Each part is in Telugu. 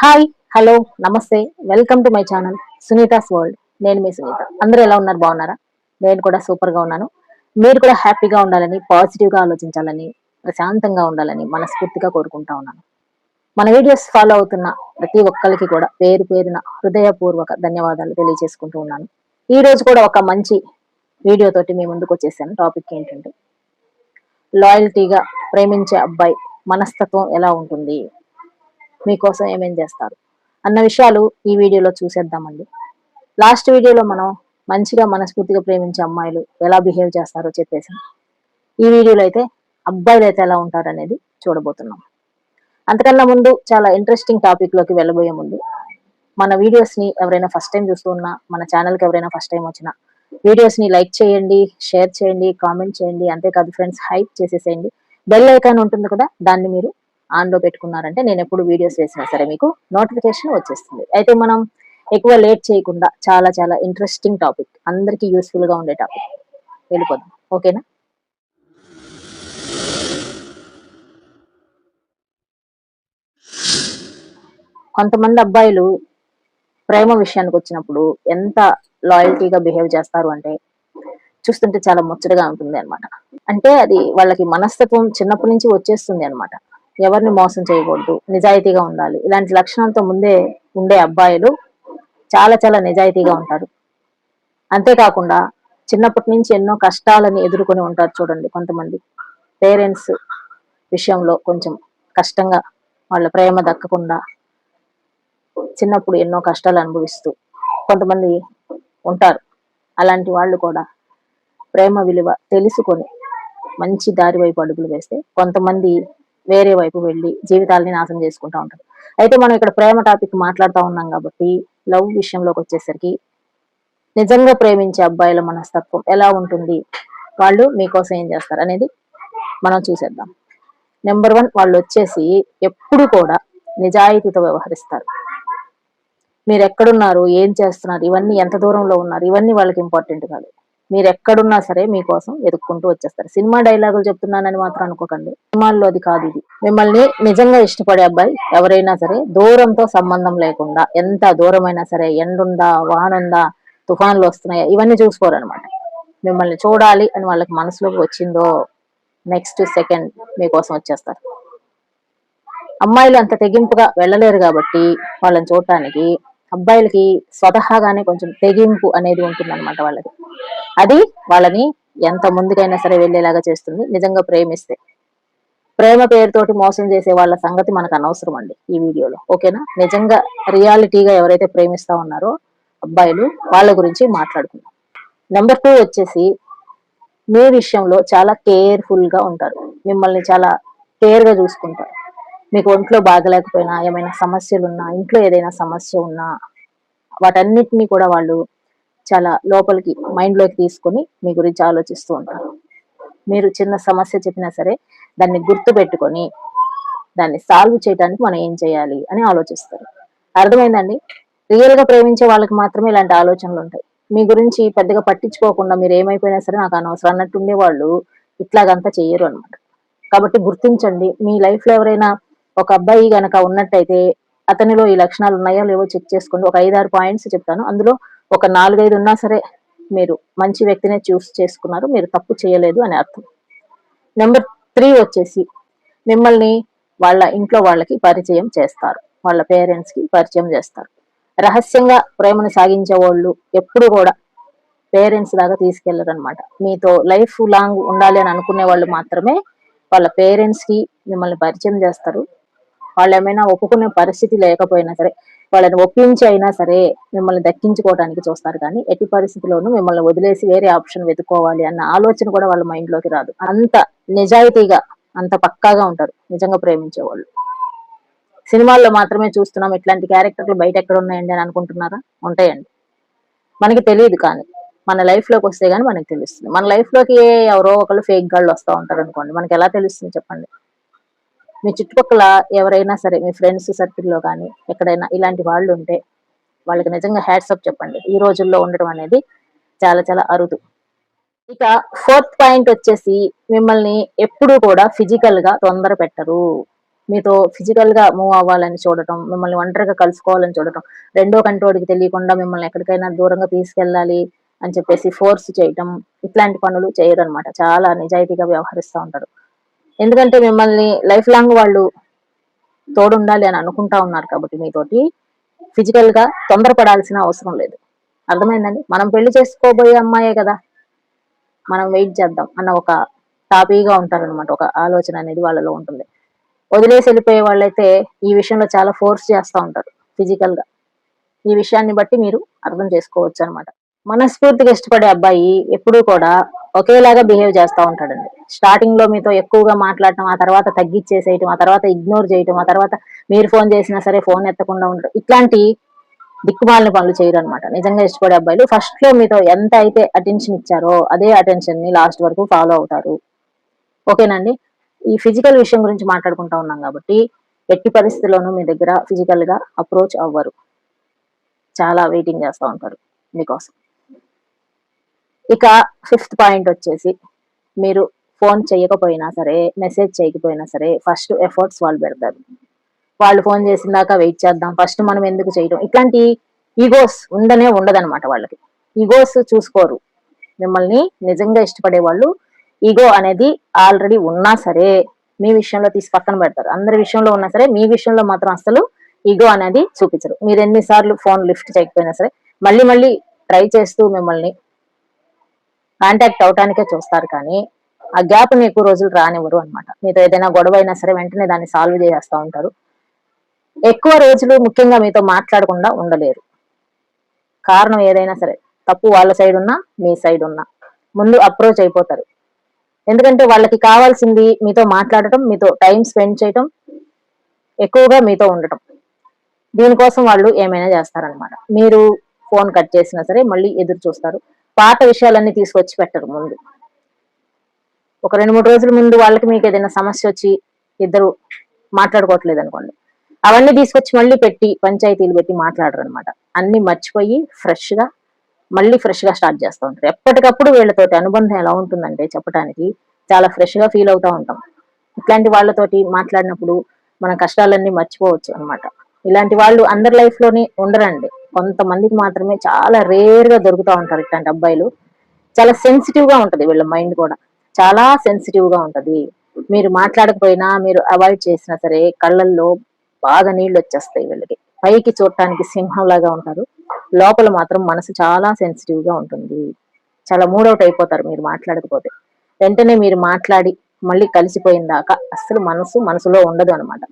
హాయ్, హలో, నమస్తే. Welcome to my channel Sunita's world. నేను మీ సునీత. అందరూ ఎలా ఉన్నారు? బాగున్నారా? నేను కూడా సూపర్ గా ఉన్నాను. మీరు కూడా హ్యాపీగా ఉండాలని, పాజిటివ్ గా ఆలోచించాలని, ప్రశాంతంగా ఉండాలని మనస్ఫూర్తిగా కోరుకుంటా ఉన్నాను. మన వీడియోస్ ఫాలో అవుతున్న ప్రతి ఒక్కరికి కూడా పేరు పేరున హృదయపూర్వక ధన్యవాదాలు తెలియజేసుకుంటూ ఉన్నాను. ఈ రోజు కూడా ఒక మంచి వీడియో తోటి మీ ముందుకు వచ్చేసాను. టాపిక్ ఏంటంటే, లాయల్టీగా ప్రేమించే అబ్బాయి మనస్తత్వం ఎలా ఉంటుంది, మీకోసం ఏమేం చేస్తారు అన్న విషయాలు ఈ వీడియోలో చూసేద్దామండి. లాస్ట్ వీడియోలో మనం మంచిగా మనస్ఫూర్తిగా ప్రేమించే అమ్మాయిలు ఎలా బిహేవ్ చేస్తారో చెప్పేసి, ఈ వీడియోలో అయితే అబ్బాయిలు అయితే ఎలా ఉంటారు అనేది చూడబోతున్నాం. అంతకన్నా ముందు చాలా ఇంట్రెస్టింగ్ టాపిక్ లోకి వెళ్ళబోయే ముందు, మన వీడియోస్ ని ఎవరైనా ఫస్ట్ టైం చూస్తూ ఉన్నా, మన ఛానల్ కి ఎవరైనా ఫస్ట్ టైం వచ్చినా వీడియోస్ ని లైక్ చేయండి, షేర్ చేయండి, కామెంట్ చేయండి. అంతేకాదు ఫ్రెండ్స్, హైప్ చేసేసేయండి. బెల్ ఐకాన్ ఉంటుంది కదా, దాన్ని మీరు ఆన్ లో పెట్టుకున్నారంటే నేను ఎప్పుడు వీడియోస్ వేసినా సరే మీకు నోటిఫికేషన్ వచ్చేస్తుంది. అయితే మనం ఎక్కువ లేట్ చేయకుండా చాలా చాలా ఇంట్రెస్టింగ్ టాపిక్, అందరికీ యూస్ఫుల్ గా ఉండే టాపిక్ వెళ్ళిపోదాం. ఓకేనా? కొంతమంది అబ్బాయిలు ప్రేమ విషయానికి వచ్చినప్పుడు ఎంత లాయల్టీగా బిహేవ్ చేస్తారు అంటే చూస్తుంటే చాలా ముచ్చటగా ఉంటుంది అనమాట. అంటే అది వాళ్ళకి మనస్తత్వం చిన్నప్పటి నుంచి వచ్చేస్తుంది అనమాట. ఎవరిని మోసం చేయకూడదు, నిజాయితీగా ఉండాలి, ఇలాంటి లక్షణాలతో ముందే ఉండే అబ్బాయిలు చాలా చాలా నిజాయితీగా ఉంటారు. అంతేకాకుండా చిన్నప్పటి నుంచి ఎన్నో కష్టాలని ఎదుర్కొని ఉంటారు. చూడండి, కొంతమంది పేరెంట్స్ విషయంలో కొంచెం కష్టంగా, వాళ్ళ ప్రేమ దక్కకుండా చిన్నప్పుడు ఎన్నో కష్టాలు అనుభవిస్తూ కొంతమంది ఉంటారు. అలాంటి వాళ్ళు కూడా ప్రేమ విలువ తెలుసుకొని మంచి దారి వైపు అడుగులు వేస్తే కొంతమంది వేరే వైపు వెళ్ళి జీవితాలని నాశనం చేసుకుంటా ఉంటారు. అయితే మనం ఇక్కడ ప్రేమ టాపిక్ మాట్లాడుతూ ఉన్నాం కాబట్టి, లవ్ విషయంలోకి వచ్చేసరికి నిజంగా ప్రేమించే అబ్బాయిల మనస్తత్వం ఎలా ఉంటుంది, వాళ్ళు మీకోసం ఏం చేస్తారు అనేది మనం చూసేద్దాం. నెంబర్ 1, వాళ్ళు వచ్చేసి ఎప్పుడు కూడా నిజాయితీతో వ్యవహరిస్తారు. మీరు ఎక్కడున్నారు, ఏం చేస్తున్నారు, ఇవన్నీ ఎంత దూరంలో ఉన్నారు, ఇవన్నీ వాళ్ళకి ఇంపార్టెంట్ కాదు. మీరు ఎక్కడున్నా సరే మీకోసం వెతుక్కుంటూ వచ్చేస్తారు. సినిమా డైలాగులు చెప్తున్నానని మాత్రం అనుకోకండి, సినిమాల్లో అది కాదు ఇది. మిమ్మల్ని నిజంగా ఇష్టపడే అబ్బాయి ఎవరైనా సరే దూరంతో సంబంధం లేకుండా, ఎంత దూరమైనా సరే, ఎండుందా, వానుందా, తుఫాన్లు వస్తున్నాయా, ఇవన్నీ చూసుకోరనమాట. మిమ్మల్ని చూడాలి అని వాళ్ళకి మనసులోకి వచ్చిందో నెక్స్ట్ సెకండ్ మీకోసం వచ్చేస్తారు. అమ్మాయిలు అంత తెగింపుగా వెళ్ళలేరు కాబట్టి వాళ్ళని చూడటానికి అబ్బాయిలకి స్వతహాగానే కొంచెం తెగింపు అనేది ఉంటుందన్నమాట వాళ్ళకి. అది వాళ్ళని ఎంత ముందుకైనా సరే వెళ్ళేలాగా చేస్తుంది నిజంగా ప్రేమిస్తే. ప్రేమ పేరుతోటి మోసం చేసే వాళ్ళ సంగతి మనకు అనవసరం అండి ఈ వీడియోలో. ఓకేనా? నిజంగా రియాలిటీగా ఎవరైతే ప్రేమిస్తా ఉన్నారో అబ్బాయిలు, వాళ్ళ గురించి మాట్లాడుకుందాం. నెంబర్ 2 వచ్చేసి, మీ విషయంలో చాలా కేర్ఫుల్ గా ఉంటారు. మిమ్మల్ని చాలా కేర్ గా చూసుకుంటారు. మీకు ఒంట్లో బాగలేకపోయినా, ఏమైనా సమస్యలున్నా, ఇంట్లో ఏదైనా సమస్య ఉన్నా వాటన్నిటిని కూడా వాళ్ళు చాలా లోపలికి మైండ్ లోకి తీసుకొని మీ గురించి ఆలోచిస్తూ ఉంటారు. మీరు చిన్న సమస్య చెప్పినా సరే దాన్ని గుర్తు పెట్టుకొని దాన్ని సాల్వ్ చేయడానికి మనం ఏం చేయాలి అని ఆలోచిస్తారు. అర్థమైందండి? రియల్ గా ప్రేమించే వాళ్ళకి మాత్రమే ఇలాంటి ఆలోచనలు ఉంటాయి. మీ గురించి పెద్దగా పట్టించుకోకుండా మీరు ఏమైపోయినా సరే నాకు అనవసరం అన్నట్టుండే వాళ్ళు ఇట్లాగంతా చెయ్యరు అనమాట. కాబట్టి గుర్తించండి, మీ లైఫ్ లో ఎవరైనా ఒక అబ్బాయి గనక ఉన్నట్టయితే అతనిలో ఈ లక్షణాలు ఉన్నాయో లేవో చెక్ చేసుకోండి. ఒక 5-6 పాయింట్స్ చెప్తాను, అందులో ఒక 4-5 ఉన్నా సరే మీరు మంచి వ్యక్తినే చూస్ చేసుకున్నారు, మీరు తప్పు చేయలేదు అని అర్థం. నెంబర్ 3 వచ్చేసి, మిమ్మల్ని వాళ్ళ ఇంట్లో వాళ్ళకి పరిచయం చేస్తారు, వాళ్ళ పేరెంట్స్ కి పరిచయం చేస్తారు. రహస్యంగా ప్రేమను సాగించే వాళ్ళు ఎప్పుడు కూడా పేరెంట్స్ లాగా తీసుకెళ్లరు అనమాట. మీతో లైఫ్ లాంగ్ ఉండాలి అని అనుకునే వాళ్ళు మాత్రమే వాళ్ళ పేరెంట్స్ కి మిమ్మల్ని పరిచయం చేస్తారు. వాళ్ళు ఏమైనా ఒప్పుకునే పరిస్థితి లేకపోయినా సరే వాళ్ళని ఒప్పించి అయినా సరే మిమ్మల్ని దక్కించుకోవడానికి చూస్తారు. కానీ ఎట్టి పరిస్థితిలోనూ మిమ్మల్ని వదిలేసి వేరే ఆప్షన్ వెతుక్కోవాలి అన్న ఆలోచన కూడా వాళ్ళ మైండ్ లోకి రాదు. అంత నిజాయితీగా, అంత పక్కాగా ఉంటారు నిజంగా ప్రేమించే వాళ్ళు. సినిమాల్లో మాత్రమే చూస్తున్నాం ఇట్లాంటి క్యారెక్టర్లు, బయట ఎక్కడ ఉన్నాయండి అని అనుకుంటున్నారా? ఉంటాయండి, మనకి తెలియదు. కానీ మన లైఫ్ లోకి వస్తే గానీ మనకి తెలుస్తుంది. మన లైఫ్ లోకి ఎవరో ఒకళ్ళు ఫేక్ గాళ్ళు వస్తూ ఉంటారు అనుకోండి, మనకి ఎలా తెలుస్తుంది చెప్పండి? మీ చుట్టుపక్కల ఎవరైనా సరే, మీ ఫ్రెండ్స్ సర్కిల్లో కానీ ఎక్కడైనా ఇలాంటి వాళ్ళు ఉంటే వాళ్ళకి నిజంగా హ్యాట్సప్ చెప్పండి. ఈ రోజుల్లో ఉండడం అనేది చాలా చాలా అరుదు. ఇక 4th పాయింట్ వచ్చేసి, మిమ్మల్ని ఎప్పుడూ కూడా ఫిజికల్ గా తొందర పెట్టరు. మీతో ఫిజికల్ గా మూవ్ అవ్వాలని చూడటం, మిమ్మల్ని ఒంటరిగా కలుసుకోవాలని చూడటం, రెండో కంటోడికి తెలియకుండా మిమ్మల్ని ఎక్కడికైనా దూరంగా తీసుకెళ్ళాలి అని చెప్పేసి ఫోర్స్ చేయటం, ఇట్లాంటి పనులు చేయరనమాట. చాలా నిజాయితీగా వ్యవహరిస్తూ ఉంటారు. ఎందుకంటే మిమ్మల్ని లైఫ్ లాంగ్ వాళ్ళు తోడుండాలి అని అనుకుంటా ఉన్నారు కాబట్టి మీతోటి ఫిజికల్ గా తొందరపడాల్సిన అవసరం లేదు. అర్థమైందండి? మనం పెళ్లి చేసుకోబోయే అమ్మాయే కదా, మనం వెయిట్ చేద్దాం అన్న ఒక తాపీగా ఉంటారనమాట. ఒక ఆలోచన అనేది వాళ్ళలో ఉంటుంది. వదిలేసి వెళ్ళిపోయే వాళ్ళైతే ఈ విషయంలో చాలా ఫోర్స్ చేస్తూ ఉంటారు ఫిజికల్ గా. ఈ విషయాన్ని బట్టి మీరు అర్థం చేసుకోవచ్చు అనమాట. మనస్ఫూర్తిగా ఇష్టపడే అబ్బాయి ఎప్పుడూ కూడా ఒకేలాగా బిహేవ్ చేస్తూ ఉంటాడండి. స్టార్టింగ్ లో మీతో ఎక్కువగా మాట్లాడటం, ఆ తర్వాత తగ్గిచ్చేసేయటం, ఆ తర్వాత ఇగ్నోర్ చేయటం, ఆ తర్వాత మీరు ఫోన్ చేసినా సరే ఫోన్ ఎత్తకుండా ఉండటం, ఇట్లాంటి దిక్కుమాలిన పనులు చేయరనమాట. నిజంగా ఇష్టపడే అబ్బాయిలు ఫస్ట్ లో మీతో ఎంత అయితే అటెన్షన్ ఇచ్చారో అదే అటెన్షన్ ని లాస్ట్ వరకు ఫాలో అవుతారు. ఓకేనండి? ఈ ఫిజికల్ విషయం గురించి మాట్లాడుకుంటా ఉన్నాం కాబట్టి ఎట్టి పరిస్థితుల్లోనూ మీ దగ్గర ఫిజికల్ గా అప్రోచ్ అవ్వరు. చాలా వెయిటింగ్ చేస్తూ ఉంటారు మీకోసం. ఇక ఫిఫ్త్ పాయింట్ వచ్చేసి, మీరు ఫోన్ చేయకపోయినా సరే, మెసేజ్ చేయకపోయినా సరే ఫస్ట్ ఎఫర్ట్స్ వాళ్ళు పెడతారు. వాళ్ళు ఫోన్ చేసిన దాకా వెయిట్ చేద్దాం, ఫస్ట్ మనం ఎందుకు చేయడం, ఇట్లాంటి ఈగోస్ ఉండదనమాట వాళ్ళకి. ఈగోస్ చూసుకోరు. మిమ్మల్ని నిజంగా ఇష్టపడే వాళ్ళు ఈగో అనేది ఆల్రెడీ ఉన్నా సరే మీ విషయంలో తీసి పక్కన పెడతారు. అందరి విషయంలో ఉన్నా సరే మీ విషయంలో మాత్రం అసలు ఈగో అనేది చూపించరు. మీరు ఎన్నిసార్లు ఫోన్ లిఫ్ట్ చేయకపోయినా సరే మళ్ళీ మళ్ళీ ట్రై చేస్తూ మిమ్మల్ని కాంటాక్ట్ అవటానికే చూస్తారు, కానీ ఆ గ్యాప్ ని ఎక్కువ రోజులు రానివ్వరు అనమాట. మీతో ఏదైనా గొడవ అయినా సరే వెంటనే దాన్ని సాల్వ్ చేసేస్తూ ఉంటారు. ఎక్కువ రోజులు ముఖ్యంగా మీతో మాట్లాడకుండా ఉండలేరు. కారణం ఏదైనా సరే, తప్పు వాళ్ళ సైడ్ ఉన్నా మీ సైడ్ ఉన్నా ముందు అప్రోచ్ అయిపోతారు. ఎందుకంటే వాళ్ళకి కావాల్సింది మీతో మాట్లాడటం, మీతో టైం స్పెండ్ చేయటం, ఎక్కువగా మీతో ఉండటం. దీనికోసం వాళ్ళు ఏమైనా చేస్తారనమాట. మీరు ఫోన్ కట్ చేసినా సరే మళ్ళీ ఎదురు చూస్తారు. పాత విషయాలన్నీ తీసుకొచ్చి పెట్టరు ముందు. ఒక 2-3 రోజుల ముందు వాళ్ళకి మీకు ఏదైనా సమస్య వచ్చి ఇద్దరు మాట్లాడుకోవట్లేదు అనుకోండి, అవన్నీ తీసుకొచ్చి మళ్ళీ పెట్టి పంచాయతీలు పెట్టి మాట్లాడరు అనమాట. అన్ని మర్చిపోయి మళ్ళీ ఫ్రెష్ గా స్టార్ట్ చేస్తూ ఉంటారు. ఎప్పటికప్పుడు వీళ్ళతోటి అనుబంధం ఎలా ఉంటుందంటే చెప్పడానికి చాలా ఫ్రెష్ గా ఫీల్ అవుతా ఉంటాం. ఇట్లాంటి వాళ్ళతోటి మాట్లాడినప్పుడు మన కష్టాలన్నీ మర్చిపోవచ్చు అనమాట. ఇలాంటి వాళ్ళు అందరి లైఫ్ లోని ఉండరండి. కొంతమందికి మాత్రమే చాలా రేర్ గా దొరుకుతూ ఉంటారు ఇట్లాంటి అబ్బాయిలు. చాలా సెన్సిటివ్ గా ఉంటది వీళ్ళ మైండ్ కూడా, చాలా సెన్సిటివ్ గా ఉంటది. మీరు మాట్లాడకపోయినా, మీరు అవాయిడ్ చేసినా సరే కళ్ళల్లో బాగా నీళ్లు వచ్చేస్తాయి వీళ్ళకి. పైకి చూడటానికి సింహంలాగా ఉంటారు, లోపల మాత్రం మనసు చాలా సెన్సిటివ్ గా ఉంటుంది. చాలా మూడౌట్ అయిపోతారు మీరు మాట్లాడకపోతే. వెంటనే మీరు మాట్లాడి మళ్ళీ కలిసిపోయిన దాకా అస్సలు మనసులో ఉండదు అనమాట.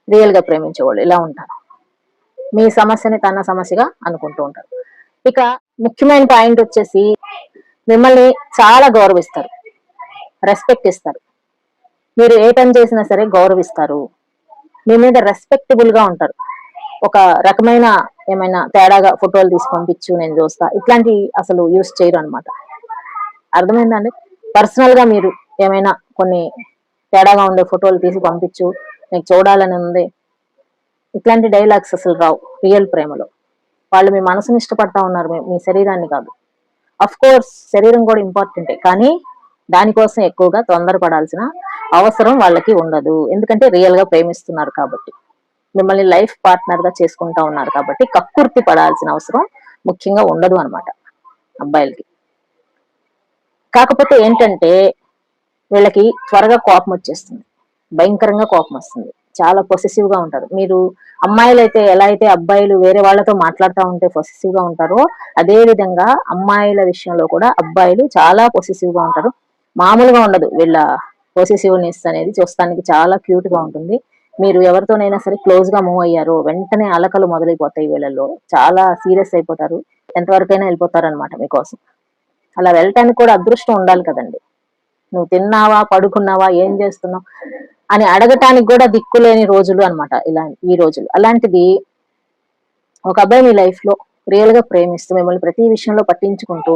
రియల్ గా ప్రేమించేవాళ్ళు ఇలా ఉంటారు. మీ సమస్యని తన సమస్యగా అనుకుంటూ ఉంటారు. ఇక ముఖ్యమైన పాయింట్ వచ్చేసి, మిమ్మల్ని చాలా గౌరవిస్తారు, రెస్పెక్ట్ ఇస్తారు. మీరు ఏ పని చేసినా సరే గౌరవిస్తారు. మీ మీద రెస్పెక్టబుల్ గా ఉంటారు. ఒక రకమైన ఏమైనా తేడాగా ఫోటోలు తీసి పంపించు నేను చూస్తా, ఇట్లాంటి అసలు యూస్ చేయరు అనమాట. అర్థమైందండి? పర్సనల్ గా మీరు ఏమైనా కొన్ని తేడాగా ఉండే ఫోటోలు తీసి పంపించు, నీకు చూడాలని ఉంది, ఇట్లాంటి డైలాగ్స్ అసలు రావు రియల్ ప్రేమలో. వాళ్ళు మీ మనసుని ఇష్టపడతా ఉన్నారు, మీ శరీరాన్ని కాదు. అఫ్ కోర్స్ శరీరం కూడా ఇంపార్టెంటే, కానీ దానికోసం ఎక్కువగా తొందరపడాల్సిన అవసరం వాళ్ళకి ఉండదు. ఎందుకంటే రియల్ గా ప్రేమిస్తున్నారు కాబట్టి, మిమ్మల్ని లైఫ్ పార్ట్నర్ గా చేసుకుంటా ఉన్నారు కాబట్టి కక్కుర్తి పడాల్సిన అవసరం ముఖ్యంగా ఉండదు అనమాట అబ్బాయిలకి. కాకపోతే ఏంటంటే వీళ్ళకి త్వరగా కోపం వచ్చేస్తుంది, భయంకరంగా కోపం వస్తుంది, చాలా పొసెసివ్ గా ఉంటారు. మీరు అమ్మాయిలు అయితే ఎలా అయితే అబ్బాయిలు వేరే వాళ్ళతో మాట్లాడుతూ ఉంటే పొసెసివ్ గా ఉంటారో, అదే విధంగా అమ్మాయిల విషయంలో కూడా అబ్బాయిలు చాలా పొసెసివ్ గా ఉంటారు. మామూలుగా ఉండదు వీళ్ళ పొసెసివ్నెస్ అనేది. చూస్తానికి చాలా క్యూట్ గా ఉంటుంది. మీరు ఎవరితోనైనా సరే క్లోజ్ గా మూవ్ అయ్యారో వెంటనే అలకలు మొదలైపోతాయి వీళ్ళలో, చాలా సీరియస్ అయిపోతారు, ఎంతవరకైనా వెళ్ళిపోతారు అనమాట మీకోసం. అలా వెళ్ళటానికి కూడా అదృష్టం ఉండాలి కదండి. నువ్వు తిన్నావా, పడుకున్నావా, ఏం చేస్తున్నావు అని అడగటానికి కూడా దిక్కులేని రోజులు అనమాట ఇలా ఈ రోజులు. అలాంటిది ఒక అబ్బాయి మీ లైఫ్ లో రియల్ గా ప్రేమిస్తూ మిమ్మల్ని ప్రతి విషయంలో పట్టించుకుంటూ,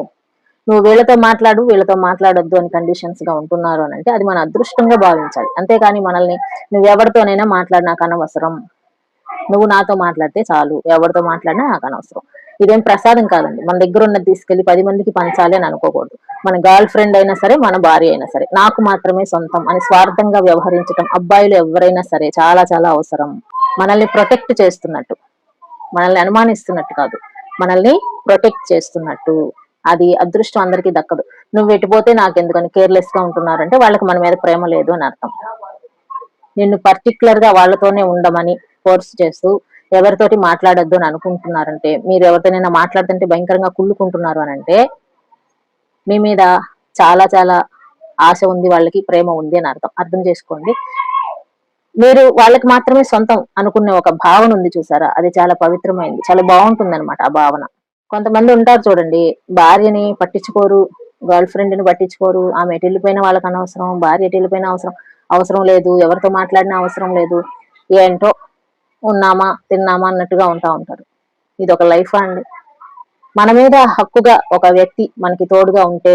నువ్వు వీళ్ళతో మాట్లాడు వీళ్ళతో మాట్లాడొద్దు అని కండిషన్స్ గా ఉంటున్నారు అని అంటే అది మన అదృష్టంగా భావించాలి. అంతేకాని మనల్ని నువ్వెవరితోనైనా మాట్లాడి నాకు అనవసరం, నువ్వు నాతో మాట్లాడితే చాలు, ఎవరితో మాట్లాడినా నాకు అనవసరం, ఇదేం ప్రసాదం కాదండి. మన దగ్గర ఉన్నది తీసుకెళ్లి 10 మందికి పంచాలి అని అనుకోకూడదు. మన గర్ల్ ఫ్రెండ్ అయినా సరే, మన భార్య అయినా సరే, నాకు మాత్రమే సొంతం అని స్వార్థంగా వ్యవహరించడం అబ్బాయిలు ఎవరైనా సరే చాలా చాలా అవసరం. మనల్ని ప్రొటెక్ట్ చేస్తున్నట్టు, మనల్ని అనుమానిస్తున్నట్టు కాదు, మనల్ని ప్రొటెక్ట్ చేస్తున్నట్టు. అది అదృష్టం అందరికీ దక్కదు. నువ్వు ఎటుపోతే నాకెందుకని కేర్లెస్ గా ఉంటున్నారంటే వాళ్ళకి మన మీద ప్రేమ లేదు అని అర్థం. నిన్ను పర్టికులర్ గా వాళ్ళతోనే ఉండమని ఫోర్స్ చేస్తూ ఎవరితోటి మాట్లాడొద్దు అని అనుకుంటున్నారంటే, మీరు ఎవరితోనైనా మాట్లాడుతుంటే భయంకరంగా కుళ్ళుకుంటున్నారు అని అంటే మీ మీద చాలా చాలా ఆశ ఉంది, వాళ్ళకి ప్రేమ ఉంది అని అర్థం. అర్థం చేసుకోండి. మీరు వాళ్ళకి మాత్రమే సొంతం అనుకునే ఒక భావన ఉంది చూసారా, అది చాలా పవిత్రమైంది, చాలా బాగుంటుంది అనమాట ఆ భావన. కొంతమంది ఉంటారు చూడండి, భార్యని పట్టించుకోరు, గర్ల్ ఫ్రెండ్ ని పట్టించుకోరు, ఆమె ఎటు వెళ్ళిపోయినా వాళ్ళకి అనవసరం, భార్య ఎటు వెళ్ళిపోయినా అవసరం అవసరం లేదు, ఎవరితో మాట్లాడినా అవసరం లేదు, ఏంటో ఉన్నామా తిన్నామా అన్నట్టుగా ఉంటారు. ఇది ఒక లైఫ్ అండి? మన మీద హక్కుగా ఒక వ్యక్తి మనకి తోడుగా ఉంటే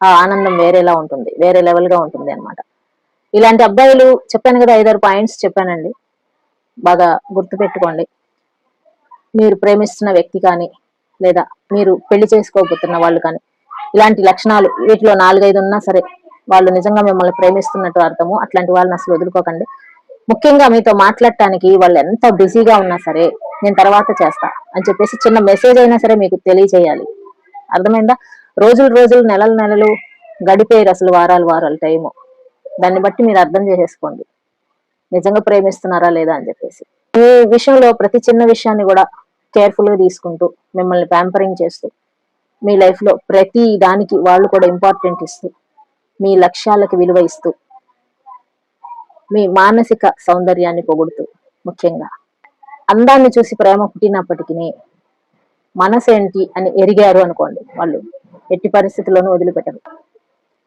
ఆ ఆనందం వేరేలా ఉంటుంది, వేరే లెవెల్ గా ఉంటుంది అనమాట. ఇలాంటి అబ్బాయిలు చెప్పాను కదా, 5-6 పాయింట్స్ చెప్పానండి, బాగా గుర్తు పెట్టుకోండి. మీరు ప్రేమిస్తున్న వ్యక్తి కానీ, లేదా మీరు పెళ్లి చేసుకోబోతున్న వాళ్ళు కానీ, ఇలాంటి లక్షణాలు వీటిలో 4-5 ఉన్నా సరే వాళ్ళు నిజంగా మిమ్మల్ని ప్రేమిస్తున్నట్టు అర్థము. అట్లాంటి వాళ్ళని అసలు వదులుకోకండి. ముఖ్యంగా మీతో మాట్లాడటానికి వాళ్ళు ఎంత బిజీగా ఉన్నా సరే నేను తర్వాత చేస్తా అని చెప్పేసి చిన్న మెసేజ్ అయినా సరే మీకు తెలియజేయాలి. అర్థమైందా? రోజులు నెలలు గడిపేరు అసలు, వారాలు టైము. దాన్ని బట్టి మీరు అర్థం చేసేసుకోండి నిజంగా ప్రేమిస్తున్నారా లేదా అని చెప్పేసి. ఈ విషయంలో ప్రతి చిన్న విషయాన్ని కూడా కేర్ఫుల్ గా తీసుకుంటూ, మిమ్మల్ని ప్యాంపరింగ్ చేస్తూ, మీ లైఫ్ లో ప్రతి దానికి వాళ్ళు కూడా ఇంపార్టెంట్ ఇస్తూ, మీ లక్ష్యాలకు విలువ ఇస్తూ, మీ మానసిక సౌందర్యాన్ని పొగుడుతూ, ముఖ్యంగా అందాన్ని చూసి ప్రేమ పుట్టినప్పటికీ మనసేంటి అని ఎరిగారు అనుకోండి, వాళ్ళు ఎట్టి పరిస్థితుల్లోనూ వదిలిపెట్టరు.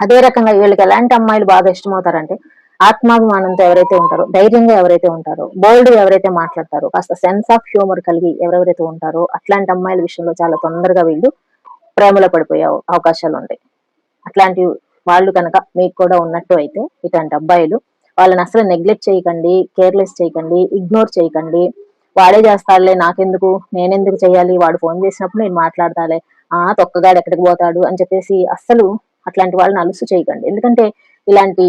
అదే రకంగా వీళ్ళకి ఎలాంటి అమ్మాయిలు బాగా ఇష్టమవుతారంటే, ఆత్మాభిమానంతో ఎవరైతే ఉంటారో, ధైర్యంగా ఎవరైతే ఉంటారో, బోల్డ్ ఎవరైతే మాట్లాడతారో, కాస్త సెన్స్ ఆఫ్ హ్యూమర్ కలిగి ఎవరెవరైతే ఉంటారో అట్లాంటి అమ్మాయిల విషయంలో చాలా తొందరగా వీళ్ళు ప్రేమలో పడిపోయే అవకాశాలు ఉంటాయి. అట్లాంటి వాళ్ళు కనుక మీకు కూడా ఉన్నట్టు అయితే, ఇట్లాంటి అబ్బాయిలు, వాళ్ళని అసలు నెగ్లెక్ట్ చేయకండి, కేర్లెస్ చేయకండి, ఇగ్నోర్ చేయకండి. వాడే చేస్తాడులే నాకెందుకు, నేనెందుకు చేయాలి, వాడు ఫోన్ చేసినప్పుడు నేను మాట్లాడతాలే, తొక్కగాడు ఎక్కడికి పోతాడు అని చెప్పేసి అస్సలు అట్లాంటి వాళ్ళని అలుసు చేయకండి. ఎందుకంటే ఇలాంటి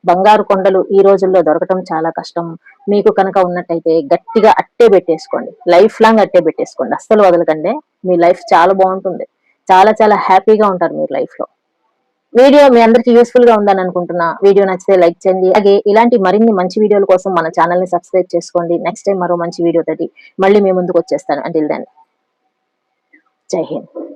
బంగారు కొండలు ఈ రోజుల్లో దొరకటం చాలా కష్టం. మీకు కనుక ఉన్నట్టయితే గట్టిగా అట్టే పెట్టేసుకోండి, లైఫ్ లాంగ్ అట్టే పెట్టేసుకోండి, అస్సలు వదలకండి. మీ లైఫ్ చాలా బాగుంటుంది, చాలా చాలా హ్యాపీగా ఉంటారు మీరు లైఫ్ లో. వీడియో మీ అందరికి యూస్ఫుల్ గా ఉందని అనుకుంటున్నా. వీడియో నచ్చితే లైక్ చేయండి. అలాగే ఇలాంటి మరిన్ని మంచి వీడియోల కోసం మన ఛానల్ ని సబ్స్క్రైబ్ చేసుకోండి. నెక్స్ట్ టైం మరో మంచి వీడియో తోటి మళ్ళీ మీ ముందుకు వచ్చేస్తాను. అంటిల్ దెన్, జై హింద్.